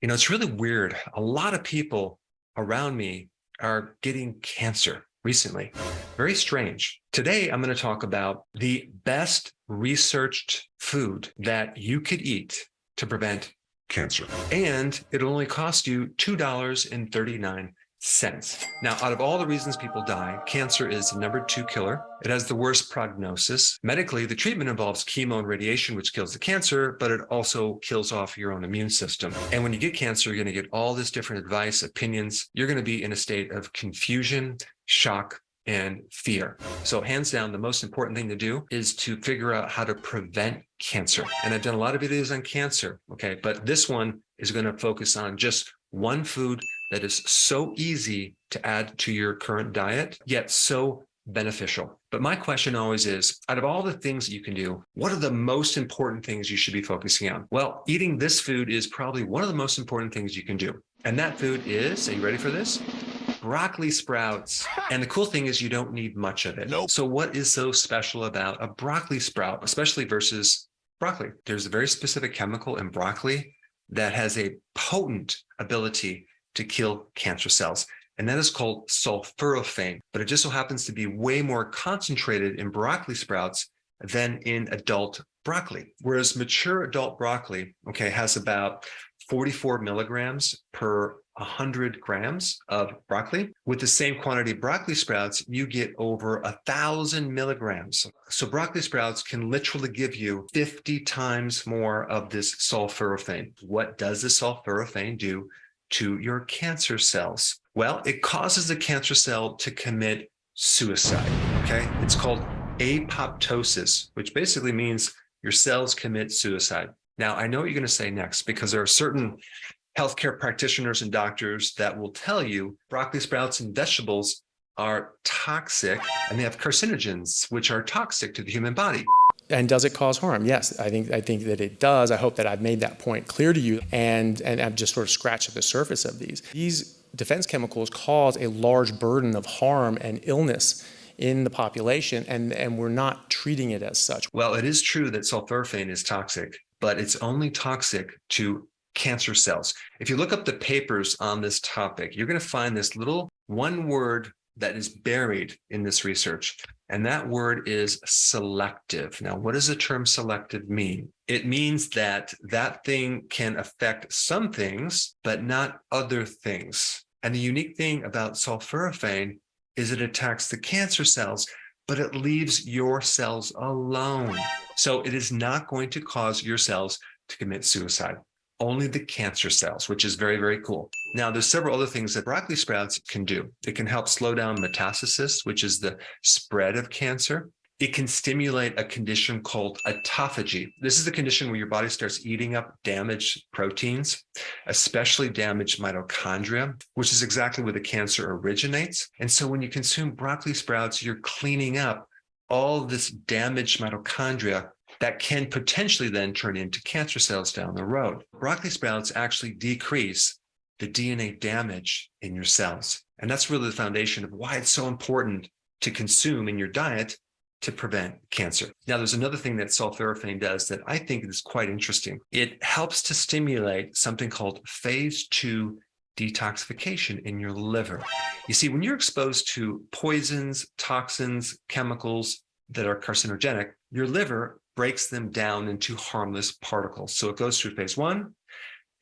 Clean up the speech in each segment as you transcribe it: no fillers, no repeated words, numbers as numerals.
It's really weird. A lot of people around me are getting cancer recently. Very strange. Today, I'm going to talk about the best researched food that you could eat to prevent cancer. And it'll only cost you $2.39. Now, out of all the reasons people die, cancer is the number 2 killer. It has the worst prognosis. Medically, the treatment involves chemo and radiation, which kills the cancer, but it also kills off your own immune system. And when you get cancer, you're going to get all this different advice, opinions. You're going to be in a state of confusion, shock, and fear. So hands down, the most important thing to do is to figure out how to prevent cancer. And I've done a lot of videos on cancer, okay? But this one is going to focus on just one food that is so easy to add to your current diet, yet so beneficial. But my question always is, out of all the things that you can do, what are the most important things you should be focusing on? Well, eating this food is probably one of the most important things you can do. And that food is, are you ready for this? Broccoli sprouts. And the cool thing is you don't need much of it. Nope. So what is so special about a broccoli sprout, especially versus broccoli? There's a very specific chemical in broccoli that has a potent ability to kill cancer cells, and that is called sulforaphane. But it just so happens to be way more concentrated in broccoli sprouts than in adult broccoli. Whereas mature adult broccoli, okay, has about 44 milligrams per 100 grams of broccoli. With the same quantity of broccoli sprouts, you get over 1,000 milligrams. So broccoli sprouts can literally give you 50 times more of this sulforaphane. What does the sulforaphane do to your cancer cells? Well, it causes the cancer cell to commit suicide, okay? It's called apoptosis, which basically means your cells commit suicide. Now, I know what you're going to say next, because there are certain healthcare practitioners and doctors that will tell you broccoli sprouts and vegetables are toxic and they have carcinogens, which are toxic to the human body. And does it cause harm? Yes, I think that it does. I hope that I've made that point clear to you, and I've just sort of scratched at the surface of these. These defense chemicals cause a large burden of harm and illness in the population, and we're not treating it as such. Well, it is true that sulforaphane is toxic, but it's only toxic to cancer cells. If you look up the papers on this topic, you're going to find this little one word that is buried in this research, and that word is selective. Now, what does the term selective mean? It means that that thing can affect some things, but not other things. And the unique thing about sulforaphane is it attacks the cancer cells, but it leaves your cells alone. So it is not going to cause your cells to commit suicide. Only the cancer cells, which is very, very cool. Now, there's several other things that broccoli sprouts can do. It can help slow down metastasis, which is the spread of cancer. It can stimulate a condition called autophagy. This is the condition where your body starts eating up damaged proteins, especially damaged mitochondria, which is exactly where the cancer originates. And so when you consume broccoli sprouts, you're cleaning up all this damaged mitochondria that can potentially then turn into cancer cells down the road. Broccoli sprouts actually decrease the DNA damage in your cells. And that's really the foundation of why it's so important to consume in your diet to prevent cancer. Now, there's another thing that sulforaphane does that I think is quite interesting. It helps to stimulate something called phase 2 detoxification in your liver. You see, when you're exposed to poisons, toxins, chemicals that are carcinogenic, your liver breaks them down into harmless particles. So it goes through phase 1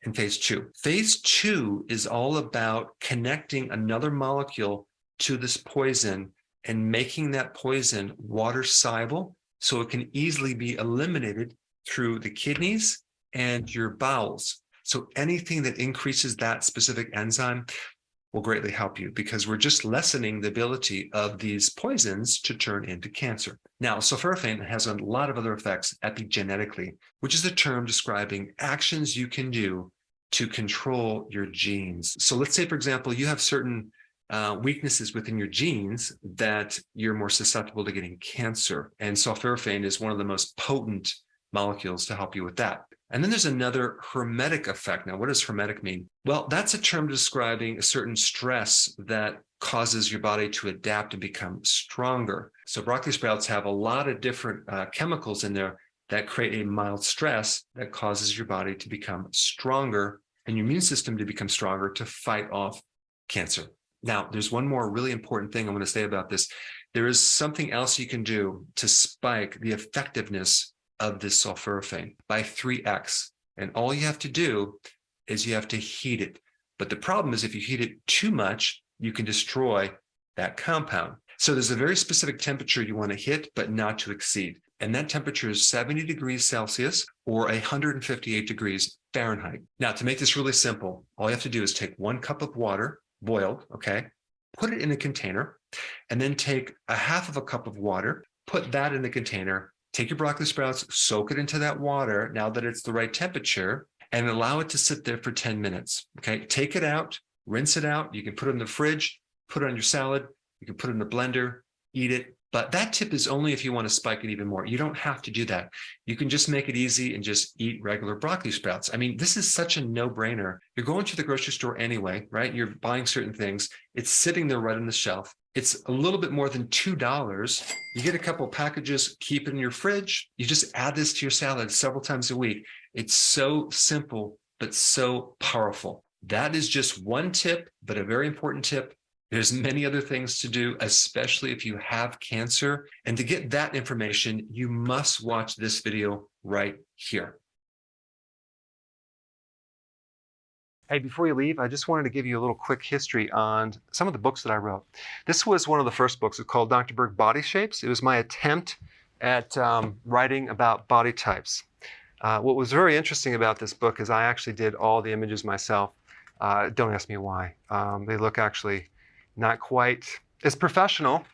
and phase 2. Phase 2 is all about connecting another molecule to this poison and making that poison water soluble so it can easily be eliminated through the kidneys and your bowels. So anything that increases that specific enzyme will greatly help you, because we're just lessening the ability of these poisons to turn into cancer. Now, sulforaphane has a lot of other effects epigenetically, which is a term describing actions you can do to control your genes. So let's say, for example, you have certain weaknesses within your genes that you're more susceptible to getting cancer. And sulforaphane is one of the most potent molecules to help you with that. And then there's another hormetic effect. Now, what does hormetic mean? Well, that's a term describing a certain stress that causes your body to adapt and become stronger. So broccoli sprouts have a lot of different chemicals in there that create a mild stress that causes your body to become stronger and your immune system to become stronger to fight off cancer. Now, there's one more really important thing I want to say about this. There is something else you can do to spike the effectiveness of this sulforaphane by 3x. And all you have to do is you have to heat it. But the problem is if you heat it too much, you can destroy that compound. So there's a very specific temperature you want to hit, but not to exceed. And that temperature is 70 degrees Celsius or 158 degrees Fahrenheit. Now, to make this really simple, all you have to do is take 1 cup of water, boiled, okay, put it in a container, and then take a half of a cup of water, put that in the container, take your broccoli sprouts, soak it into that water now that it's the right temperature, and allow it to sit there for 10 minutes, okay? Take it out, rinse it out. You can put it in the fridge, put it on your salad, you can put it in the blender, eat it. But that tip is only if you want to spike it even more. You don't have to do that. You can just make it easy and just eat regular broccoli sprouts. I mean, this is such a no-brainer. You're going to the grocery store anyway, right? You're buying certain things. It's sitting there right on the shelf. It's a little bit more than $2. You get a couple packages, keep it in your fridge. You just add this to your salad several times a week. It's so simple, but so powerful. That is just one tip, but a very important tip. There's many other things to do, especially if you have cancer. And to get that information, you must watch this video right here. Hey, before you leave, I just wanted to give you a little quick history on some of the books that I wrote. This was one of the first books. It's called Dr. Berg Body Shapes. It was my attempt at writing about body types. What was very interesting about this book is I actually did all the images myself. Don't ask me why. They look actually not quite as professional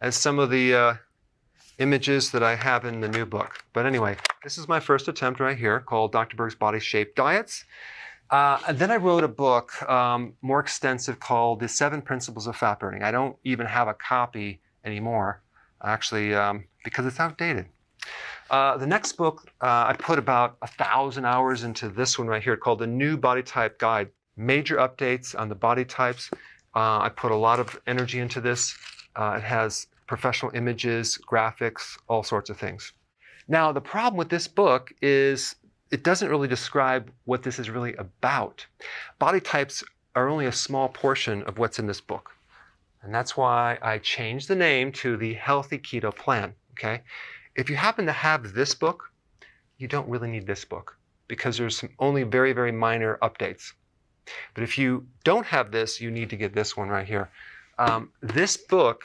as some of the images that I have in the new book. But anyway, this is my first attempt right here called Dr. Berg's Body Shape Diets. And then I wrote a book more extensive called The 7 Principles of Fat Burning. I don't even have a copy anymore, actually, because it's outdated. The next book, I put about 1,000 hours into this one right here called The New Body Type Guide. Major updates on the body types. I put a lot of energy into this. It has professional images, graphics, all sorts of things. Now, the problem with this book is it doesn't really describe what this is really about. Body types are only a small portion of what's in this book. And that's why I changed the name to the Healthy Keto Plan, okay? If you happen to have this book, you don't really need this book because there's some only very, very minor updates. But if you don't have this, you need to get this one right here. This book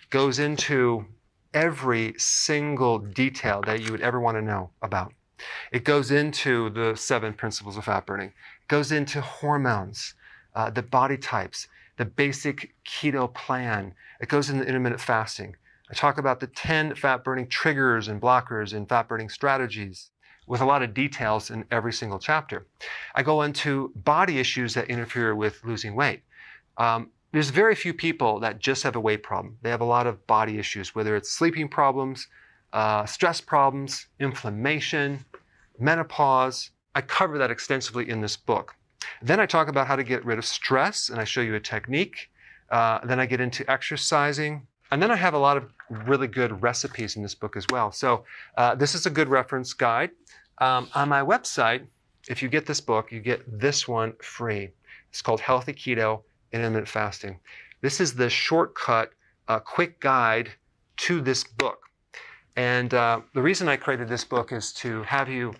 goes into every single detail that you would ever want to know about. It goes into the 7 principles of fat burning. It goes into hormones, the body types, the basic keto plan. It goes into intermittent fasting. I talk about the 10 fat burning triggers and blockers and fat burning strategies with a lot of details in every single chapter. I go into body issues that interfere with losing weight. There's very few people that just have a weight problem. They have a lot of body issues, whether it's sleeping problems, stress problems, inflammation, menopause. I cover that extensively in this book. Then I talk about how to get rid of stress, and I show you a technique. Then I get into exercising. And then I have a lot of really good recipes in this book as well. So this is a good reference guide. On my website, if you get this book, you get this one free. It's called Healthy Keto Intermittent Fasting. This is the shortcut, quick guide to this book. And the reason I created this book is to have you,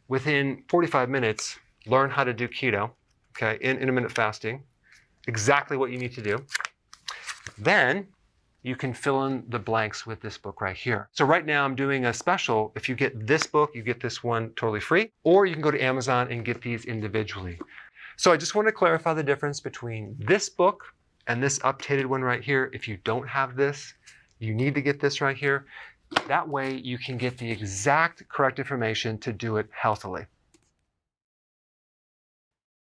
within 45 minutes, learn how to do keto, okay, in intermittent fasting, exactly what you need to do. Then you can fill in the blanks with this book right here. So right now I'm doing a special. If you get this book, you get this one totally free, or you can go to Amazon and get these individually. So I just want to clarify the difference between this book and this updated one right here. If you don't have this, you need to get this right here. That way you can get the exact correct information to do it healthily.